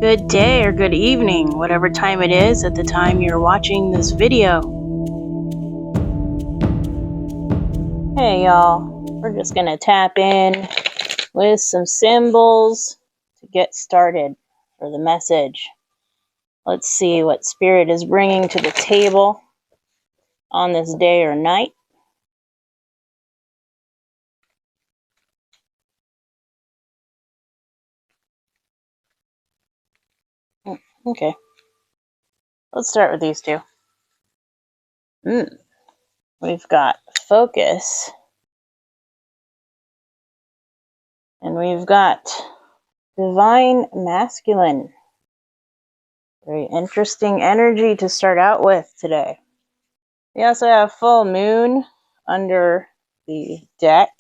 Good day or good evening, whatever time it is at the time you're watching this video. Hey y'all, we're just gonna tap in with some symbols to get started for the message. Let's see what Spirit is bringing to the table on this day or night. Okay, let's start with these two. We've got focus, and we've got divine masculine. Very interesting energy to start out with today. We also have full moon under the deck.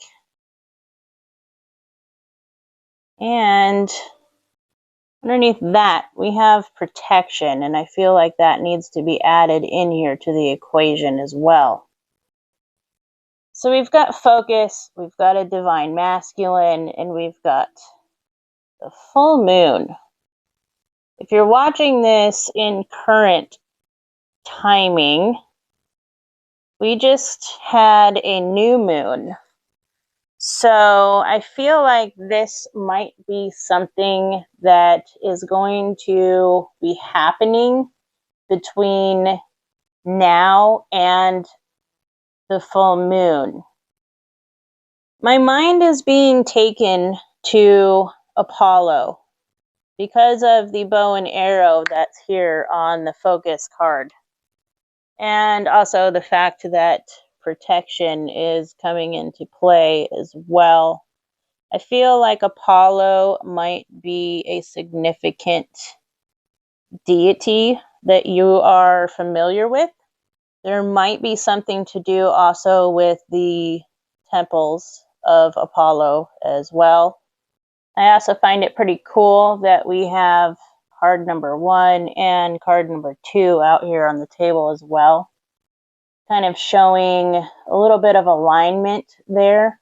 And underneath that, we have protection, and I feel like that needs to be added in here to the equation as well. So we've got focus, we've got a divine masculine, and we've got the full moon. If you're watching this in current timing, we just had a new moon. So I feel like this might be something that is going to be happening between now and the full moon. My mind is being taken to Apollo because of the bow and arrow that's here on the focus card. And also the fact that protection is coming into play as well. I feel like Apollo might be a significant deity that you are familiar with. There might be something to do also with the temples of Apollo as well. I also find it pretty cool that we have card number 1 and card number 2 out here on the table as well. Kind of showing a little bit of alignment there,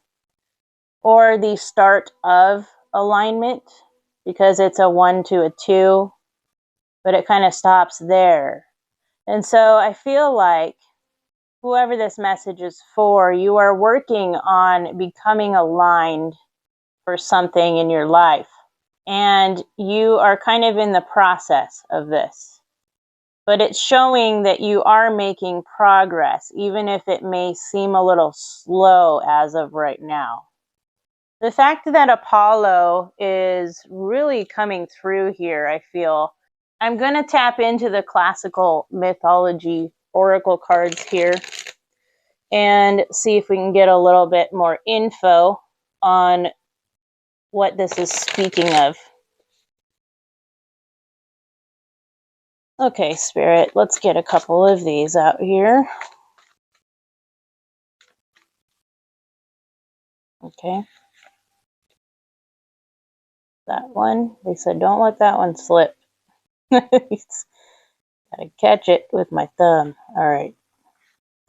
or the start of alignment, because it's a 1 to a 2, but it kind of stops there. And so I feel like whoever this message is for, you are working on becoming aligned for something in your life. And you are kind of in the process of this. But it's showing that you are making progress, even if it may seem a little slow as of right now. The fact that Apollo is really coming through here, I feel. I'm going to tap into the classical mythology oracle cards here and see if we can get a little bit more info on what this is speaking of. Okay, Spirit, let's get a couple of these out here. Okay. That one, they said don't let that one slip. Gotta catch it with my thumb. All right.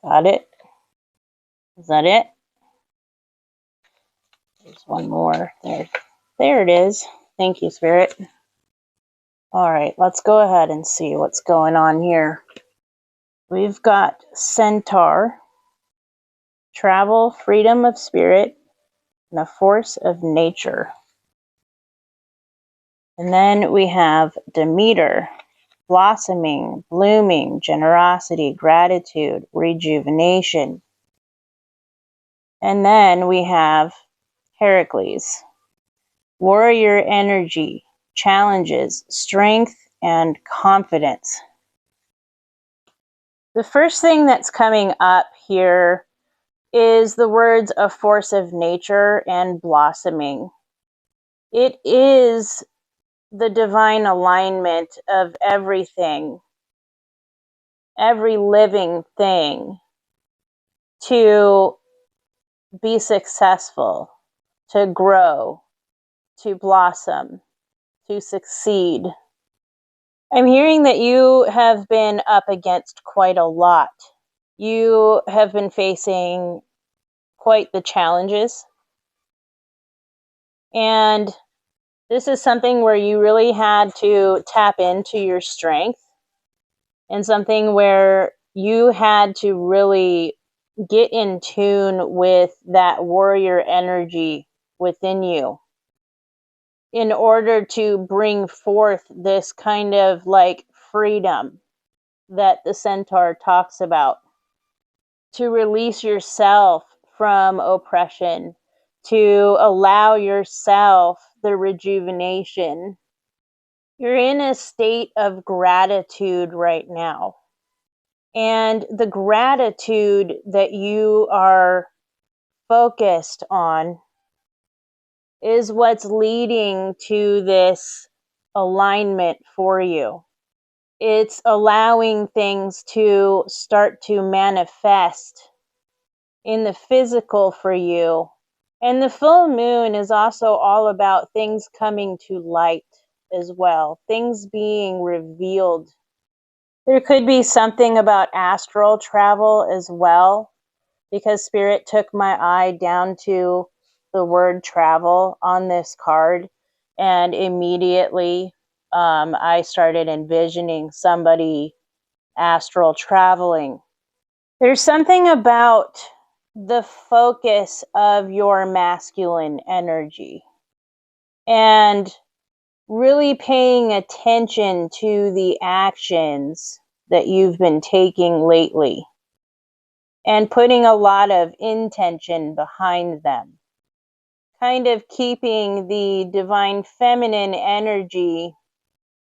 Got it. Is that it? There's one more. There it is. Thank you, Spirit. All right, let's go ahead and see what's going on here. We've got Centaur, travel, freedom of spirit, and a force of nature. And then we have Demeter, blossoming, blooming, generosity, gratitude, rejuvenation. And then we have Heracles, warrior energy, challenges, strength, and confidence. The first thing that's coming up here is the words a force of nature and blossoming. It is the divine alignment of everything, every living thing, to be successful, to grow, to blossom, to succeed. I'm hearing that you have been up against quite a lot. You have been facing quite the challenges. And This is something where you really had to tap into your strength, and something where you had to really get in tune with that warrior energy within you in order to bring forth this kind of like freedom that the centaur talks about, to release yourself from oppression, to allow yourself the rejuvenation. You're in a state of gratitude right now. And the gratitude that you are focused on is what's leading to this alignment for you. It's allowing things to start to manifest in the physical for you. And the full moon is also all about things coming to light as well, things being revealed. There could be something about astral travel as well, because Spirit took my eye down to the word travel on this card, and immediately I started envisioning somebody astral traveling. There's something about the focus of your masculine energy and really paying attention to the actions that you've been taking lately and putting a lot of intention behind them. Kind of keeping the divine feminine energy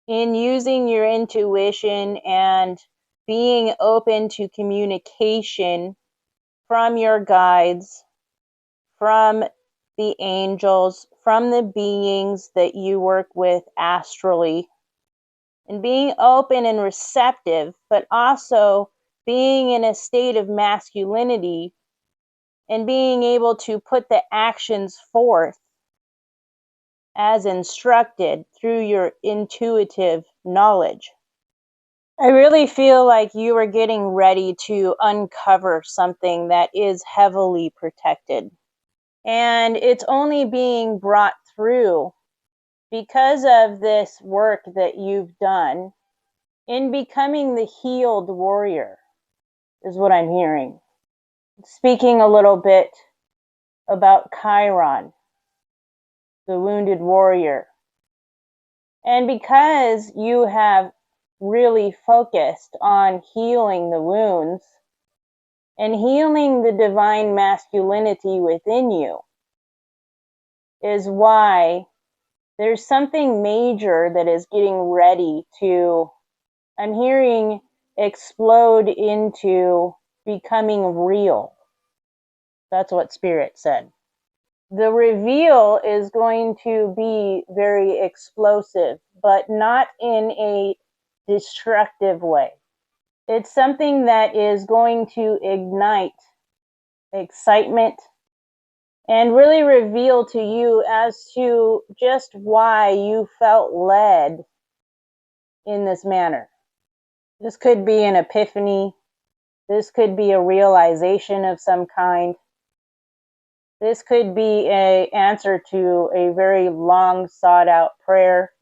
in using your intuition and being open to communication from your guides, from the angels, from the beings that you work with astrally, and being open and receptive, but also being in a state of masculinity and being able to put the actions forth as instructed through your intuitive knowledge. I really feel like you are getting ready to uncover something that is heavily protected. And it's only being brought through because of this work that you've done in becoming the healed warrior, is what I'm hearing. Speaking a little bit about Chiron, the wounded warrior. And because you have really focused on healing the wounds and healing the divine masculinity within you, is why there's something major that is getting ready to, I'm hearing, explode into becoming real. That's what Spirit said. The reveal is going to be very explosive, but not in a destructive way. It's something that is going to ignite excitement and really reveal to you as to just why you felt led in this manner. This could be an epiphany. This could be a realization of some kind. This could be an answer to a very long sought out prayer.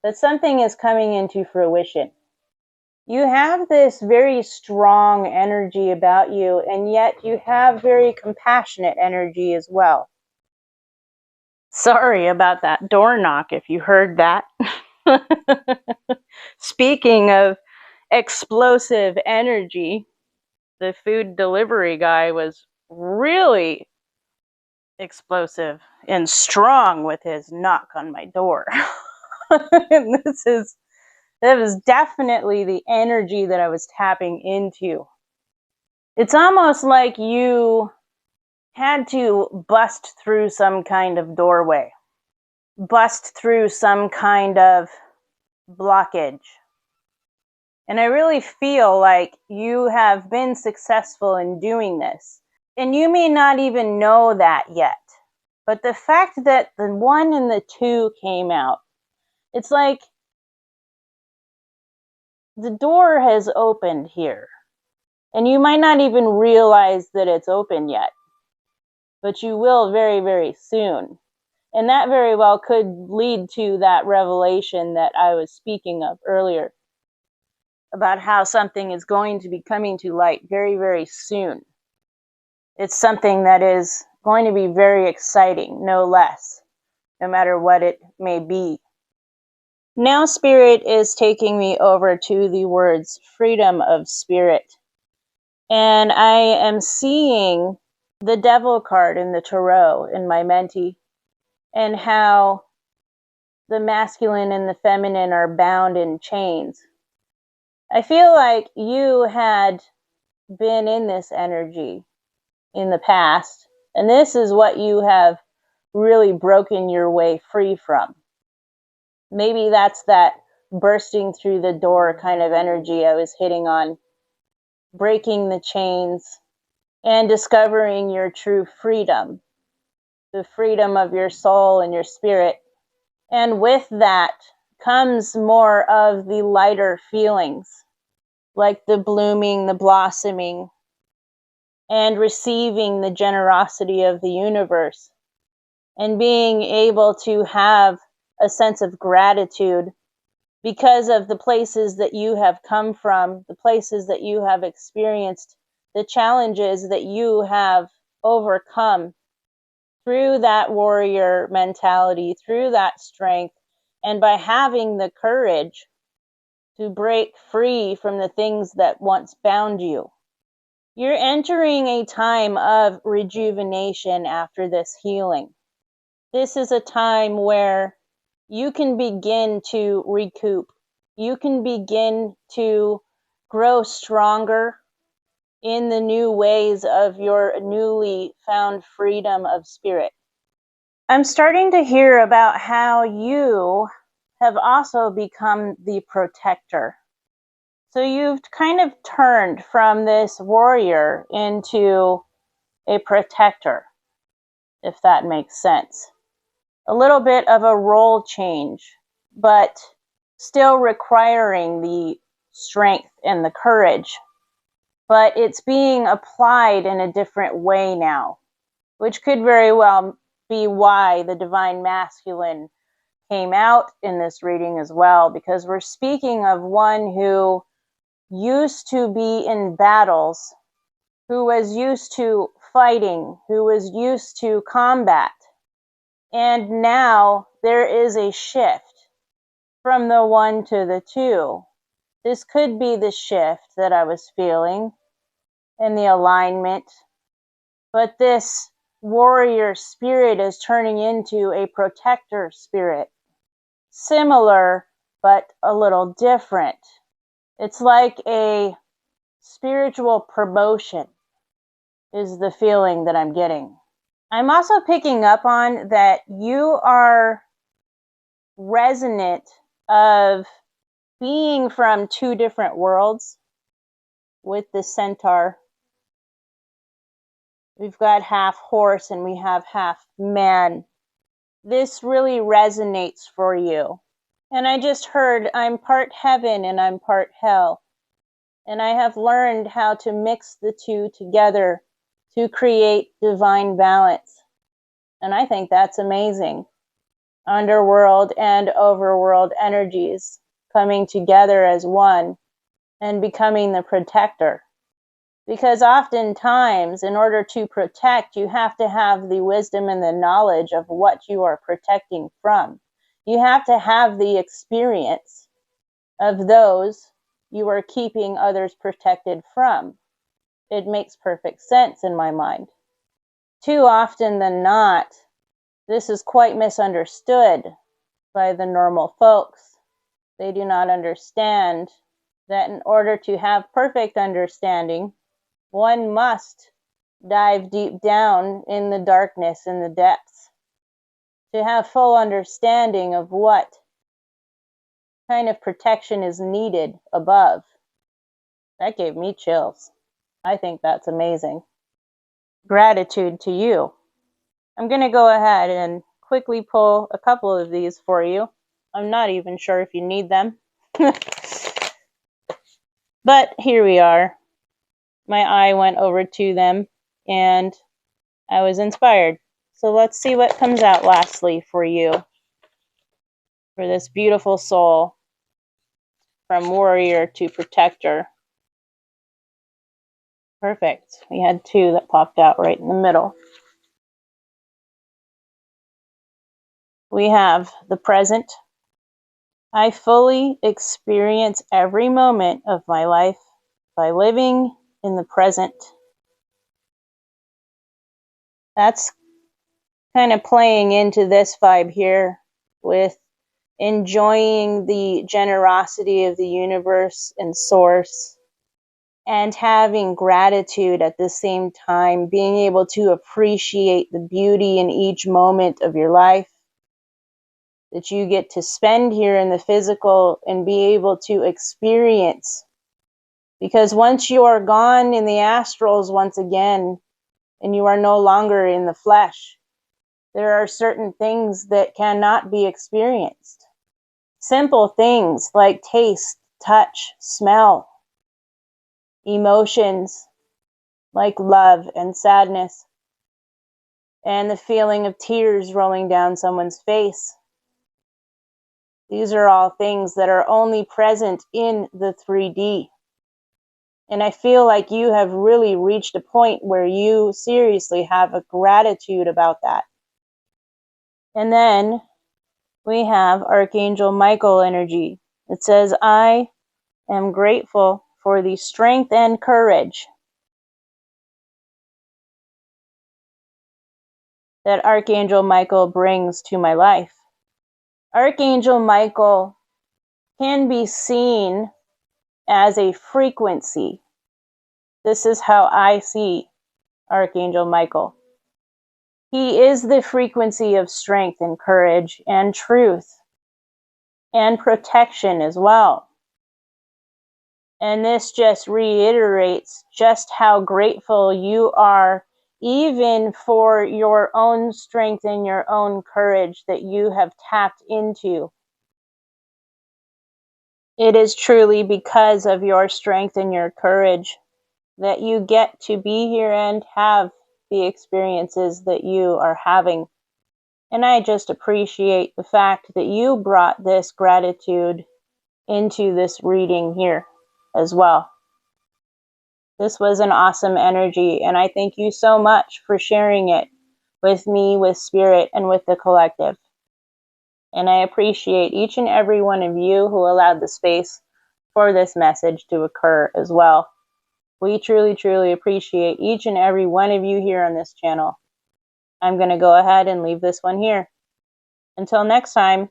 That something is coming into fruition. You have this very strong energy about you, and yet you have very compassionate energy as well. Sorry about that door knock if you heard that. Speaking of explosive energy, the food delivery guy was really explosive and strong with his knock on my door. And that was definitely the energy that I was tapping into. It's almost like you had to bust through some kind of doorway, bust through some kind of blockage. And I really feel like you have been successful in doing this. And you may not even know that yet. But the fact that the 1 and the 2 came out, it's like the door has opened here. And you might not even realize that it's open yet. But you will very, very soon. And that very well could lead to that revelation that I was speaking of earlier, about how something is going to be coming to light very, very soon. It's something that is going to be very exciting, no less, no matter what it may be. Now Spirit is taking me over to the words freedom of spirit. And I am seeing the Devil card in the Tarot in my Menti, and how the masculine and the feminine are bound in chains. I feel like you had been in this energy in the past, and this is what you have really broken your way free from. Maybe that's that bursting through the door kind of energy I was hitting on, breaking the chains and discovering your true freedom, the freedom of your soul and your spirit. And with that comes more of the lighter feelings, like the blooming, the blossoming, and receiving the generosity of the universe, and being able to have a sense of gratitude because of the places that you have come from, the places that you have experienced, the challenges that you have overcome through that warrior mentality, through that strength, and by having the courage to break free from the things that once bound you. You're entering a time of rejuvenation after this healing. This is a time where you can begin to recoup. You can begin to grow stronger in the new ways of your newly found freedom of spirit. I'm starting to hear about how you have also become the protector. So you've kind of turned from this warrior into a protector, if that makes sense. A little bit of a role change, but still requiring the strength and the courage. But it's being applied in a different way now, which could very well be why the divine masculine came out in this reading as well, because we're speaking of one who used to be in battles, who was used to fighting, who was used to combat. And now there is a shift from the one to the two. This could be the shift that I was feeling in the alignment, but this warrior spirit is turning into a protector spirit. Similar, but a little different. It's like a spiritual promotion is the feeling that I'm getting. I'm also picking up on that you are resonant of being from two different worlds with the centaur. We've got half horse and we have half man. This really resonates for you. And I just heard I'm part heaven and I'm part hell. And I have learned how to mix the two together to create divine balance. And I think that's amazing. Underworld and overworld energies coming together as one and becoming the protector. Because oftentimes, in order to protect, you have to have the wisdom and the knowledge of what you are protecting from. You have to have the experience of those you are keeping others protected from. It makes perfect sense in my mind. Too often than not, this is quite misunderstood by the normal folks. They do not understand that in order to have perfect understanding, one must dive deep down in the darkness, in the depths, to have full understanding of what kind of protection is needed above. That gave me chills. I think that's amazing. Gratitude to you. I'm going to go ahead and quickly pull a couple of these for you. I'm not even sure if you need them. But here we are. My eye went over to them and I was inspired. So let's see what comes out lastly for you, for this beautiful soul, from warrior to protector. Perfect. We had two that popped out right in the middle. We have the present. I fully experience every moment of my life by living in the present. That's kind of playing into this vibe here with enjoying the generosity of the universe and source, and having gratitude at the same time, being able to appreciate the beauty in each moment of your life that you get to spend here in the physical and be able to experience. Because once you are gone in the astrals once again, and you are no longer in the flesh, there are certain things that cannot be experienced. Simple things like taste, touch, smell, emotions like love and sadness, and the feeling of tears rolling down someone's face. These are all things that are only present in the 3D. And I feel like you have really reached a point where you seriously have a gratitude about that. And then we have Archangel Michael energy. It says, I am grateful for the strength and courage that Archangel Michael brings to my life. Archangel Michael can be seen as a frequency. This is how I see Archangel Michael. He is the frequency of strength and courage and truth and protection as well. And this just reiterates just how grateful you are, even for your own strength and your own courage that you have tapped into. It is truly because of your strength and your courage that you get to be here and have the experiences that you are having. And I just appreciate the fact that you brought this gratitude into this reading here as well. This was an awesome energy, and I thank you so much for sharing it with me, with Spirit, and with the collective. And I appreciate each and every one of you who allowed the space for this message to occur as well. We truly, truly appreciate each and every one of you here on this channel. I'm going to go ahead and leave this one here. Until next time,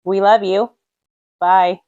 we love you. Bye.